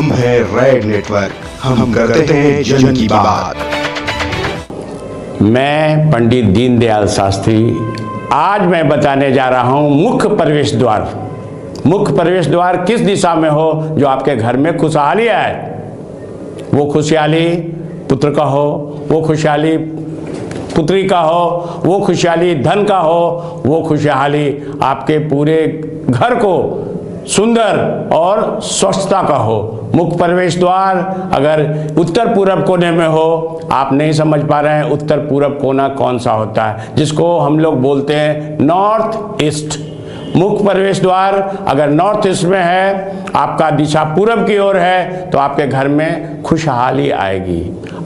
हम हैं red network, हम करते हैं जन की बात। मैं पंडित दीनदयाल शास्त्री आज मैं बताने जा रहा हूं मुख्य प्रवेश द्वार। मुख्य प्रवेश द्वार किस दिशा में हो जो आपके घर में खुशहाली आए। वो खुशहाली पुत्र का हो, वो खुशहाली पुत्री का हो, वो खुशहाली धन का हो, वो खुशहाली आपके पूरे घर को सुंदर और स्वच्छता का हो। मुख्य प्रवेश द्वार अगर उत्तर पूरब कोने में हो, आप नहीं समझ पा रहे हैं उत्तर पूरब कोना कौन सा होता है, जिसको हम लोग बोलते हैं नॉर्थ ईस्ट। मुख्य प्रवेश द्वार अगर नॉर्थ ईस्ट में है, आपका दिशा पूरब की ओर है, तो आपके घर में खुशहाली आएगी।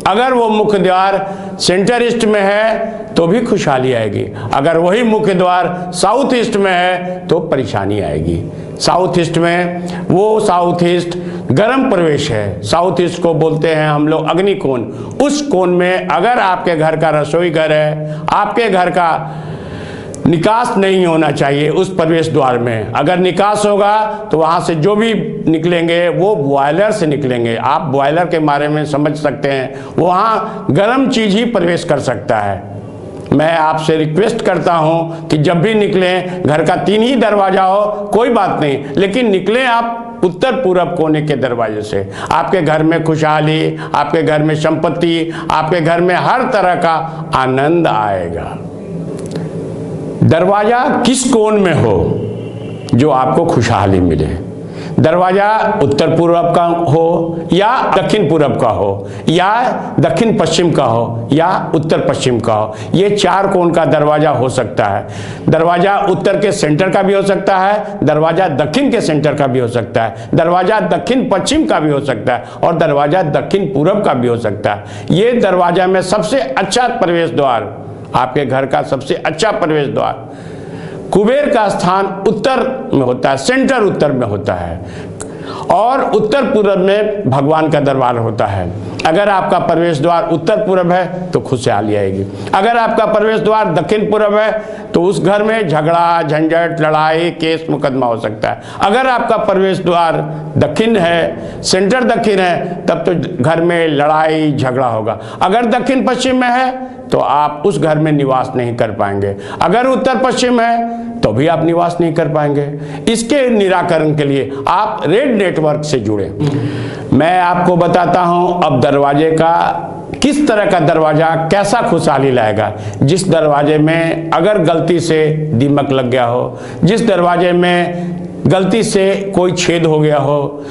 अगर वो मुख्य द्वार सेंटर ईस्ट में है तो भी खुशहाली आएगी। अगर वही मुख्य द्वार साउथ ईस्ट में है तो परेशानी आएगी। साउथ ईस्ट में वो साउथ ईस्ट गर्म प्रवेश है। साउथ ईस्ट को बोलते हैं हम लोग अग्निकोण। उस कोण में अगर आपके घर का रसोई घर है, आपके घर का निकास नहीं होना चाहिए उस प्रवेश द्वार में। अगर निकास होगा तो वहाँ से जो भी निकलेंगे वो बॉयलर से निकलेंगे। आप बॉयलर के बारे में समझ सकते हैं, वहाँ गर्म चीज़ ही प्रवेश कर सकता है। मैं आपसे रिक्वेस्ट करता हूँ कि जब भी निकलें, घर का 3 ही दरवाजा हो कोई बात नहीं, लेकिन निकलें आप उत्तर पूरब कोने के दरवाजे से। आपके घर में खुशहाली, आपके घर में संपत्ति, आपके घर में हर तरह का आनंद आएगा। दरवाजा किस कोण में हो जो आपको खुशहाली मिले। दरवाजा उत्तर पूर्व का हो या दक्षिण पूरब का हो या दक्षिण पश्चिम का हो या उत्तर पश्चिम का हो, ये 4 कोण का दरवाजा हो सकता है। दरवाजा उत्तर के सेंटर का भी हो सकता है, दरवाजा दक्षिण के सेंटर का भी हो सकता है, दरवाजा दक्षिण पश्चिम का भी हो सकता है और दरवाजा दक्षिण पूरब का भी हो सकता है। ये दरवाजा में सबसे अच्छा प्रवेश द्वार, आपके घर का सबसे अच्छा प्रवेश द्वार कुबेर का स्थान उत्तर में होता है, सेंटर उत्तर में होता है और उत्तर पूरब में भगवान का दरबार होता है। अगर आपका प्रवेश द्वार उत्तर पूरब है तो खुशहाली आएगी। अगर आपका प्रवेश द्वार दक्षिण पूरब है तो उस घर में झगड़ा, झंझट, लड़ाई, केस, मुकदमा हो सकता है। अगर आपका प्रवेश द्वार दक्षिण है, सेंटर दक्षिण है, तब तो घर में लड़ाई झगड़ा होगा। अगर दक्षिण पश्चिम में है तो आप उस घर में निवास नहीं कर पाएंगे। अगर उत्तर पश्चिम है तो भी आप निवास नहीं कर पाएंगे। इसके निराकरण के लिए आप रेड नेटवर्क से जुड़े। मैं आपको बताता हूं अब दरवाजे का किस तरह का दरवाजा कैसा खुशहाली लाएगा। जिस दरवाजे में अगर गलती से दीमक लग गया हो, जिस दरवाजे में गलती से कोई छेद हो गया हो,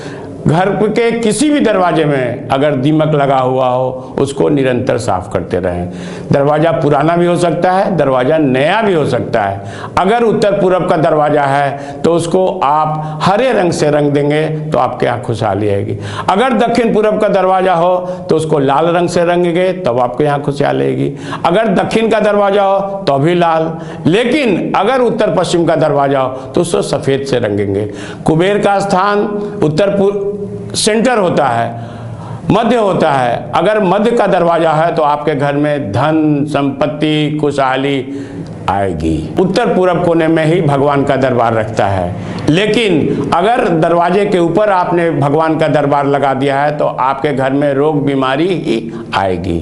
घर के किसी भी दरवाजे में अगर दीमक लगा हुआ हो, उसको निरंतर साफ करते रहें। दरवाजा पुराना भी हो सकता है, दरवाजा नया भी हो सकता है। अगर उत्तर पूरब का दरवाजा है तो उसको आप हरे रंग से रंग देंगे तो आपके यहाँ खुशहाली आएगी। अगर दक्षिण पूरब का दरवाजा हो तो उसको लाल रंग से रंगेंगे तब आपके यहाँ खुशहाली आएगी। अगर दक्षिण का दरवाजा हो तो भी लाल, लेकिन अगर उत्तर पश्चिम का दरवाजा हो तो उसको सफेद से रंगेंगे। कुबेर का स्थान उत्तर सेंटर होता है, मध्य होता है। अगर मध्य का दरवाजा है तो आपके घर में धन, संपत्ति, खुशहाली आएगी। उत्तर पूरब कोने में ही भगवान का दरबार रखता है, लेकिन अगर दरवाजे के ऊपर आपने भगवान का दरबार लगा दिया है तो आपके घर में रोग बीमारी ही आएगी।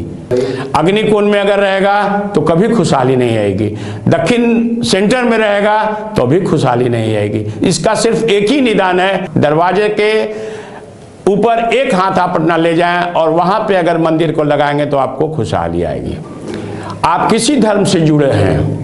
अग्निकोण में अगर रहेगा तो कभी खुशहाली नहीं आएगी। दक्षिण सेंटर में रहेगा तो भी खुशहाली नहीं आएगी। इसका सिर्फ एक ही निदान है, दरवाजे के ऊपर एक हाथ आप अपना ले जाएं और वहां पे अगर मंदिर को लगाएंगे तो आपको खुशहाली आएगी। आप किसी धर्म से जुड़े हैं,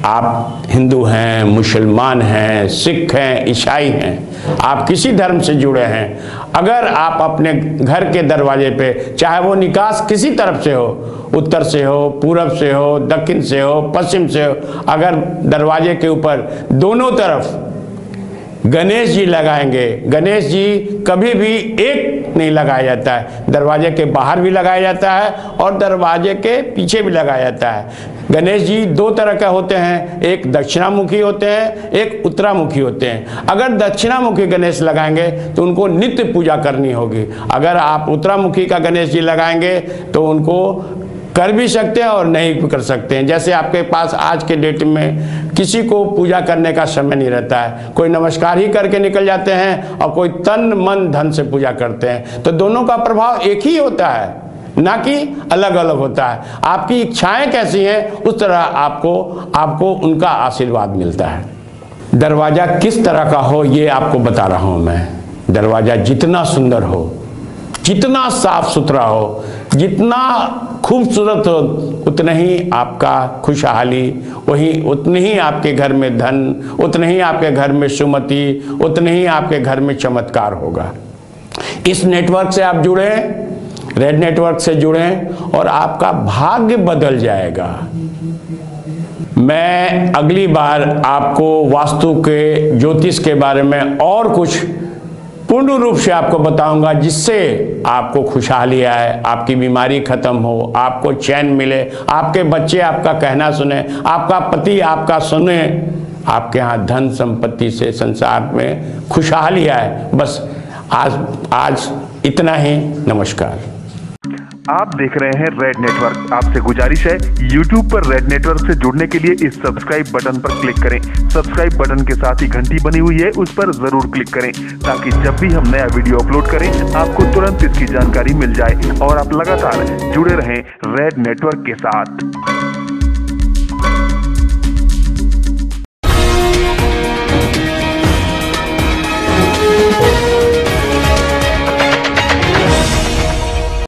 आप हिंदू हैं, मुसलमान हैं, सिख हैं, ईसाई हैं, आप किसी धर्म से जुड़े हैं, अगर आप अपने घर के दरवाजे पे, चाहे वो निकास किसी तरफ से हो, उत्तर से हो, पूरब से हो, दक्षिण से हो, पश्चिम से हो, अगर दरवाजे के ऊपर दोनों तरफ गणेश जी लगाएंगे। गणेश जी कभी भी एक नहीं लगाया जाता है, दरवाजे के बाहर भी लगाया जाता है और दरवाजे के पीछे भी लगाया जाता है। गणेश जी 2 तरह के होते हैं, एक दक्षिणामुखी होते हैं, एक उत्तरामुखी होते हैं। अगर दक्षिणामुखी गणेश लगाएंगे तो उनको नित्य पूजा करनी होगी। अगर आप उत्तरामुखी का गणेश जी लगाएंगे तो उनको कर भी सकते हैं और नहीं भी कर सकते हैं। जैसे आपके पास आज के डेट में किसी को पूजा करने का समय नहीं रहता है, कोई नमस्कार ही करके निकल जाते हैं और कोई तन मन धन से पूजा करते हैं। तो दोनों का प्रभाव एक ही होता है, ना कि अलग अलग होता है। आपकी इच्छाएं कैसी हैं उस तरह आपको उनका आशीर्वाद मिलता है। दरवाजा किस तरह का हो ये आपको बता रहा हूं मैं। दरवाजा जितना सुंदर हो, जितना साफ सुथरा हो, जितना खूबसूरत हो, उतना ही आपका खुशहाली, उतने ही आपके घर में धन, उतने ही आपके घर में सुमति, उतने ही आपके घर में चमत्कार होगा। इस नेटवर्क से आप जुड़े, रेड नेटवर्क से जुड़ें और आपका भाग्य बदल जाएगा। मैं अगली बार आपको वास्तु के, ज्योतिष के बारे में और कुछ पूर्ण रूप से आपको बताऊंगा, जिससे आपको खुशहाली आए, आपकी बीमारी खत्म हो, आपको चैन मिले, आपके बच्चे आपका कहना सुने, आपका पति आपका सुने, आपके यहाँ धन संपत्ति से संसार में खुशहाली आए। बस आज इतना ही। नमस्कार। आप देख रहे हैं रेड नेटवर्क। आपसे गुजारिश है, YouTube पर रेड नेटवर्क से जुड़ने के लिए इस सब्सक्राइब बटन पर क्लिक करें। सब्सक्राइब बटन के साथ ही घंटी बनी हुई है, उस पर जरूर क्लिक करें, ताकि जब भी हम नया वीडियो अपलोड करें आपको तुरंत इसकी जानकारी मिल जाए और आप लगातार जुड़े रहें रेड नेटवर्क के साथ।